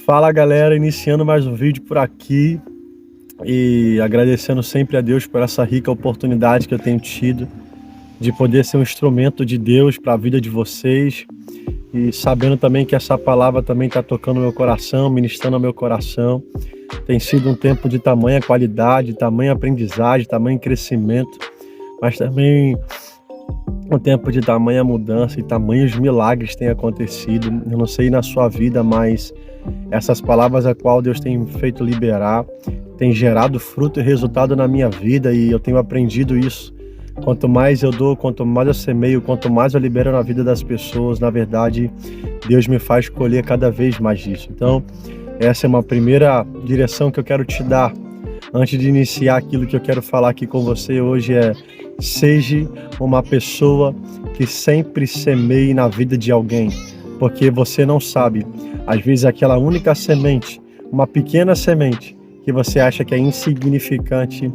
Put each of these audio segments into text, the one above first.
Fala galera, iniciando mais um vídeo por aqui e agradecendo sempre a Deus por essa rica oportunidade que eu tenho tido de poder ser um instrumento de Deus para a vida de vocês e sabendo também que essa palavra também está tocando meu coração, ministrando ao meu coração. Tem sido um tempo de tamanha qualidade, tamanha aprendizagem, tamanho crescimento, mas também um tempo de tamanha mudança e tamanhos milagres têm acontecido. Eu não sei na sua vida, mas essas palavras a qual Deus tem feito liberar, tem gerado fruto e resultado na minha vida e eu tenho aprendido isso. Quanto mais eu dou, quanto mais eu semeio, quanto mais eu libero na vida das pessoas, na verdade, Deus me faz colher cada vez mais disso. Então, essa é uma primeira direção que eu quero te dar. Antes de iniciar aquilo que eu quero falar aqui com você hoje seja uma pessoa que sempre semeie na vida de alguém, porque você não sabe, às vezes aquela única semente, uma pequena semente que você acha que é insignificante,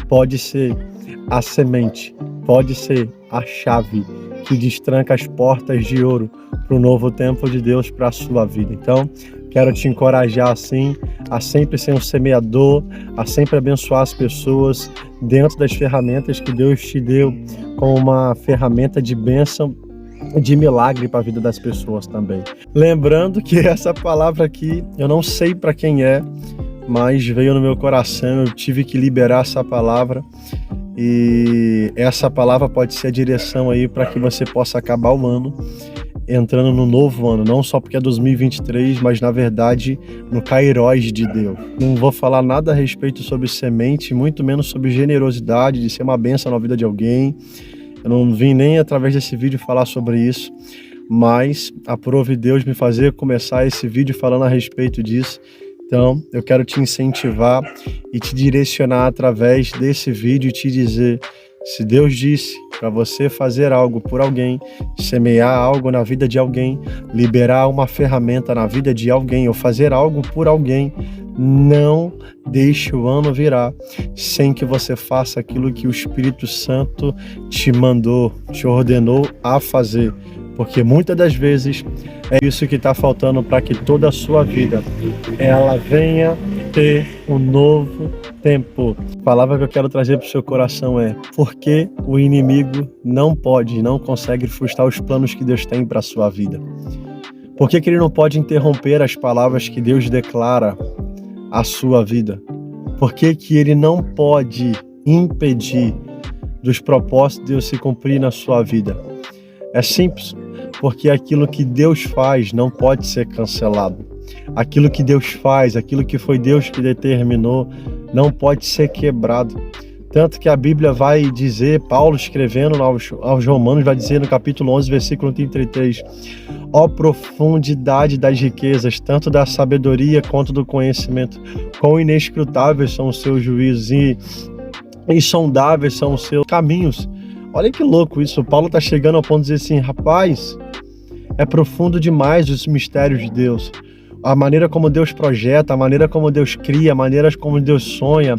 pode ser a semente, pode ser a chave que destranca as portas de ouro para o novo tempo de Deus para a sua vida. Então, quero te encorajar assim, a sempre ser um semeador, a sempre abençoar as pessoas dentro das ferramentas que Deus te deu como uma ferramenta de bênção, de milagre para a vida das pessoas também. Lembrando que essa palavra aqui, eu não sei para quem é, mas veio no meu coração, eu tive que liberar essa palavra. E essa palavra pode ser a direção aí para que você possa acabar o ano entrando no novo ano, não só porque é 2023, mas na verdade no Kairos de Deus. Não vou falar nada a respeito sobre semente, muito menos sobre generosidade, de ser uma bênção na vida de alguém. Eu não vim nem através desse vídeo falar sobre isso, mas aprove Deus me fazer começar esse vídeo falando a respeito disso. Então, eu quero te incentivar e te direcionar através desse vídeo e te dizer, se Deus disse para você fazer algo por alguém, semear algo na vida de alguém, liberar uma ferramenta na vida de alguém ou fazer algo por alguém, não deixe o ano virar sem que você faça aquilo que o Espírito Santo te mandou, te ordenou a fazer. Porque muitas das vezes é isso que está faltando para que toda a sua vida ela venha ter um novo tempo. A palavra que eu quero trazer para o seu coração é: porque o inimigo não consegue frustrar os planos que Deus tem para a sua vida? Por que ele não pode interromper as palavras que Deus declara à sua vida? Por que ele não pode impedir dos propósitos de Deus se cumprir na sua vida? É simples, porque aquilo que Deus faz não pode ser cancelado. Aquilo que Deus faz, aquilo que foi Deus que determinou, não pode ser quebrado. Tanto que a Bíblia vai dizer, Paulo escrevendo aos Romanos, vai dizer no capítulo 11, versículo 33, ó profundidade das riquezas, tanto da sabedoria quanto do conhecimento, quão inescrutáveis são os seus juízos e insondáveis são os seus caminhos. Olha que louco isso, Paulo está chegando ao ponto de dizer assim, rapaz, é profundo demais os mistérios de Deus. A maneira como Deus projeta, a maneira como Deus cria, a maneira como Deus sonha,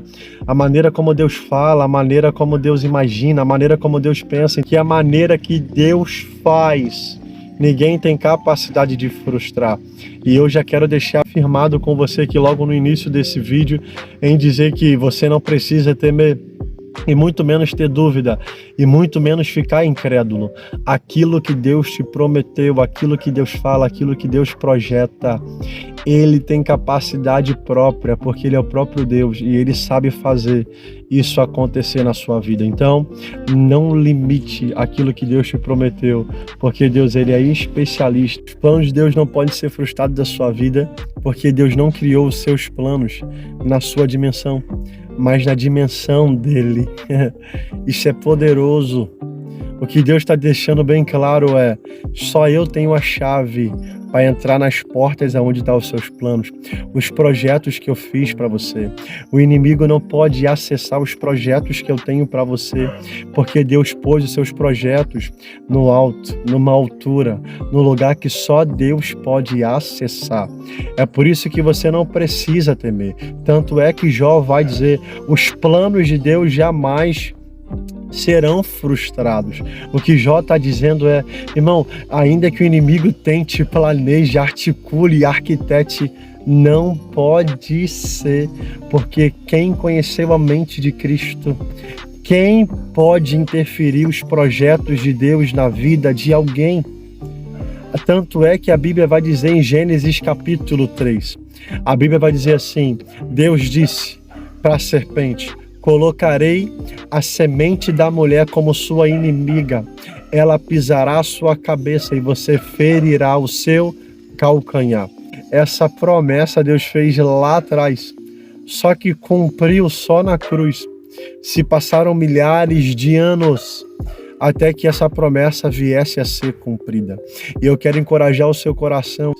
a maneira como Deus fala, a maneira como Deus imagina, a maneira como Deus pensa, que é a maneira que Deus faz. Ninguém tem capacidade de frustrar. E eu já quero deixar afirmado com você que logo no início desse vídeo, em dizer que você não precisa temer, e muito menos ter dúvida, e muito menos ficar incrédulo. Aquilo que Deus te prometeu, aquilo que Deus fala, aquilo que Deus projeta, Ele tem capacidade própria, porque Ele é o próprio Deus e Ele sabe fazer isso acontecer na sua vida. Então, não limite aquilo que Deus te prometeu, porque Deus ele é especialista. Os planos de Deus não podem ser frustrados da sua vida, porque Deus não criou os seus planos na sua dimensão, mas na dimensão dele. Isso é poderoso. O que Deus está deixando bem claro é: só eu tenho a chave para entrar nas portas aonde estão os seus planos, os projetos que eu fiz para você. O inimigo não pode acessar os projetos que eu tenho para você, porque Deus pôs os seus projetos no alto, numa altura, no lugar que só Deus pode acessar. É por isso que você não precisa temer. Tanto é que Jó vai dizer: os planos de Deus jamais serão frustrados. O que Jó está dizendo é: irmão, ainda que o inimigo tente, planeje, articule e arquitete Não pode ser, porque quem conheceu a mente de Cristo, quem pode interferir os projetos de Deus na vida de alguém? Tanto é que a Bíblia vai dizer em Gênesis capítulo 3, a Bíblia vai dizer assim: Deus disse para a serpente: colocarei a semente da mulher como sua inimiga, ela pisará a sua cabeça e você ferirá o seu calcanhar. Essa promessa Deus fez lá atrás, só que cumpriu só na cruz. Se passaram milhares de anos até que essa promessa viesse a ser cumprida. E eu quero encorajar o seu coração.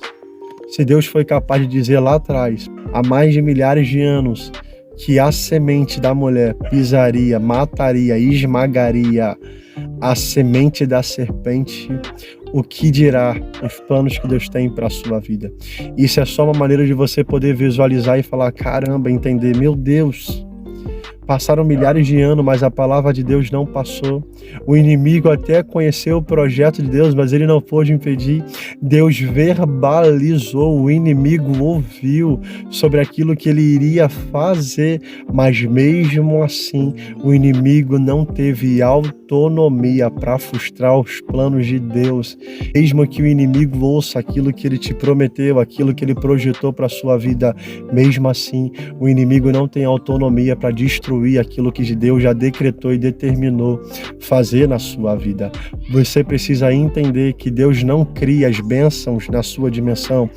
Se Deus foi capaz de dizer lá atrás, há mais de milhares de anos, que a semente da mulher pisaria, mataria, esmagaria a semente da serpente, o que dirá os planos que Deus tem para a sua vida? Isso é só uma maneira de você poder visualizar e falar: caramba, entender, meu Deus, passaram milhares de anos, mas a palavra de Deus não passou. O inimigo até conheceu o projeto de Deus, mas ele não pôde impedir. Deus verbalizou, o inimigo ouviu sobre aquilo que ele iria fazer, mas mesmo assim o inimigo não teve autonomia para frustrar os planos de Deus. Mesmo que o inimigo ouça aquilo que ele te prometeu, aquilo que ele projetou para a sua vida, mesmo assim o inimigo não tem autonomia para destruir aquilo que Deus já decretou e determinou fazer na sua vida. Você precisa entender que Deus não cria as bênçãos na sua dimensão,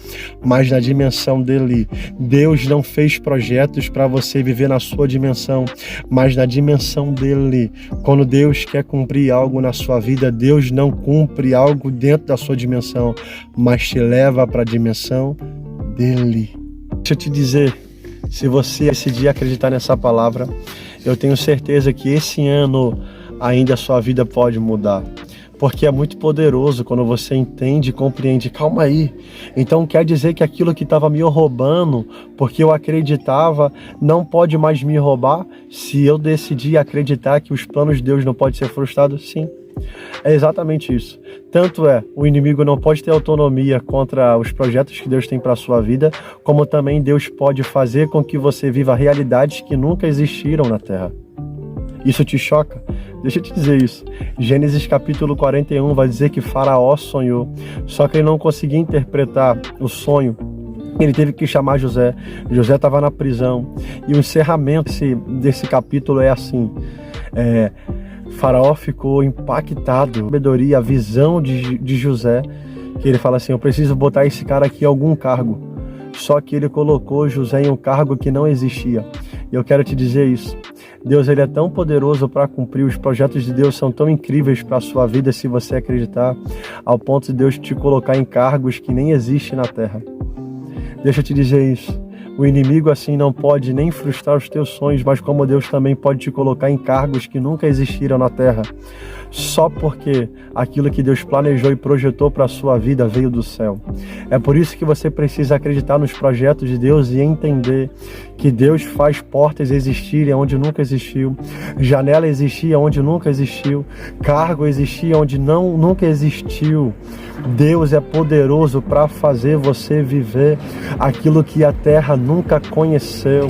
mas na dimensão dele. Deus não fez projetos para você viver na sua dimensão, mas na dimensão dele. Quando Deus quer cumprir algo na sua vida, Deus não cumpre algo dentro da sua dimensão, mas te leva para a dimensão dele. Deixa eu te dizer, se você decidir acreditar nessa palavra, eu tenho certeza que esse ano ainda a sua vida pode mudar. Porque é muito poderoso quando você entende e compreende. Calma aí, então quer dizer que aquilo que estava me roubando, porque eu acreditava, não pode mais me roubar? Se eu decidir acreditar que os planos de Deus não podem ser frustrados, sim. É exatamente isso. Tanto é, o inimigo não pode ter autonomia contra os projetos que Deus tem para a sua vida, como também Deus pode fazer com que você viva realidades que nunca existiram na Terra. Isso te choca? Deixa eu te dizer isso. Gênesis capítulo 41 vai dizer que Faraó sonhou, só que ele não conseguia interpretar o sonho. Ele teve que chamar José. José estava na prisão. E o encerramento desse capítulo é assim: Faraó ficou impactado, a sabedoria, a visão de José, que ele fala assim: eu preciso botar esse cara aqui em algum cargo. Só que ele colocou José em um cargo que não existia. E eu quero te dizer isso. Deus, ele é tão poderoso para cumprir, os projetos de Deus são tão incríveis para a sua vida, se você acreditar, ao ponto de Deus te colocar em cargos que nem existem na terra. Deixa eu te dizer isso. O inimigo assim não pode nem frustrar os teus sonhos, mas como Deus também pode te colocar em cargos que nunca existiram na terra, só porque aquilo que Deus planejou e projetou para a sua vida veio do céu. É por isso que você precisa acreditar nos projetos de Deus e entender que Deus faz portas existirem onde nunca existiu, janela existia onde nunca existiu, cargo existia onde nunca existiu. Deus é poderoso para fazer você viver aquilo que a terra nunca conheceu.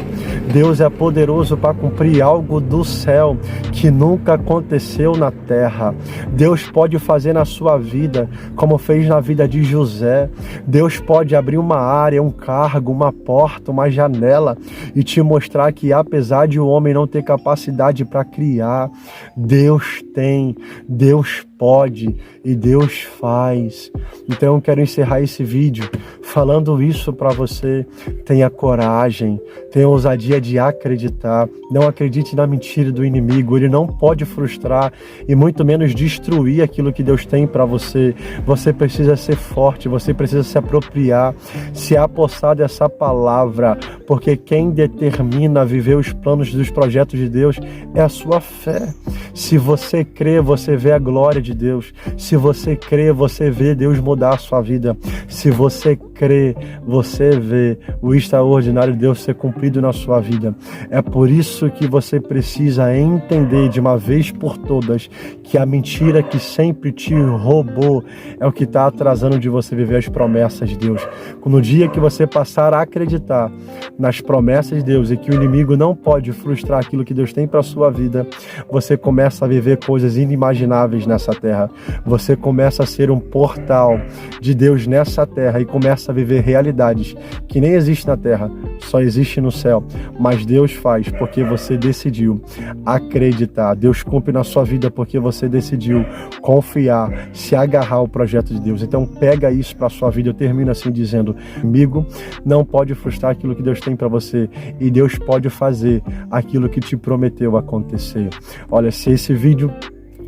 Deus é poderoso para cumprir algo do céu que nunca aconteceu na terra. Deus pode fazer na sua vida como fez na vida de José. Deus pode abrir uma área, um cargo, uma porta, uma janela e te mostrar que apesar de o homem não ter capacidade para criar, Deus tem, Deus pode e Deus faz. Então eu quero encerrar esse vídeo falando isso para você. Tenha coragem, tenha ousadia de acreditar. Não acredite na mentira do inimigo. Ele não pode frustrar e muito menos destruir aquilo que Deus tem para você. Você precisa ser forte, você precisa se apropriar, se apossar dessa palavra, porque quem determina viver os planos dos projetos de Deus é a sua fé. Se você crê, você vê a glória de Deus. Se você crê, você vê Deus mudar a sua vida. Se você crê, você vê o extraordinário de Deus ser cumprido na sua vida. É por isso que você precisa entender de uma vez por todas que a mentira que sempre te roubou é o que está atrasando de você viver as promessas de Deus. No dia que você passar a acreditar nas promessas de Deus e que o inimigo não pode frustrar aquilo que Deus tem para a sua vida, você começa a viver coisas inimagináveis nessa terra. Você começa a ser um portal de Deus nessa terra e começa a viver realidades que nem existem na terra, só existe no céu. Mas Deus faz porque você decidiu acreditar. Deus cumpre na sua vida porque você decidiu confiar, se agarrar ao projeto de Deus. Então pega isso para a sua vida. Eu termino assim dizendo: amigo, não pode frustrar aquilo que Deus tem para você, e Deus pode fazer aquilo que te prometeu acontecer. Olha, se esse vídeo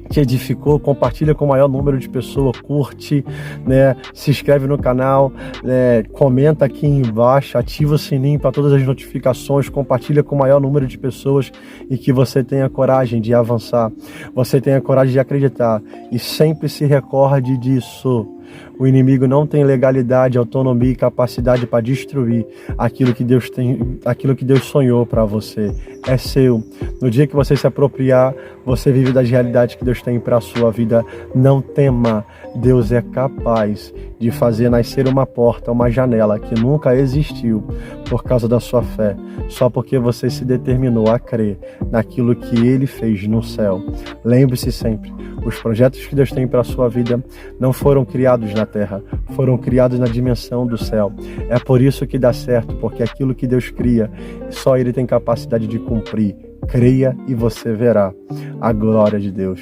te edificou, compartilha com o maior número de pessoas, curte, né? Se inscreve no canal, comenta aqui embaixo, ativa o sininho para todas as notificações, compartilha com o maior número de pessoas, e que você tenha coragem de avançar, você tenha coragem de acreditar, e sempre se recorde disso: o inimigo não tem legalidade, autonomia e capacidade para destruir aquilo que Deus tem, aquilo que Deus sonhou para você. É seu. No dia que você se apropriar, você vive das realidades que Deus tem para a sua vida. Não tema. Deus é capaz de fazer nascer uma porta, uma janela que nunca existiu por causa da sua fé, só porque você se determinou a crer naquilo que Ele fez no céu. Lembre-se sempre: os projetos que Deus tem para a sua vida não foram criados na terra, foram criados na dimensão do céu. É por isso que dá certo, porque aquilo que Deus cria, só Ele tem capacidade de cumprir. Creia e você verá a glória de Deus.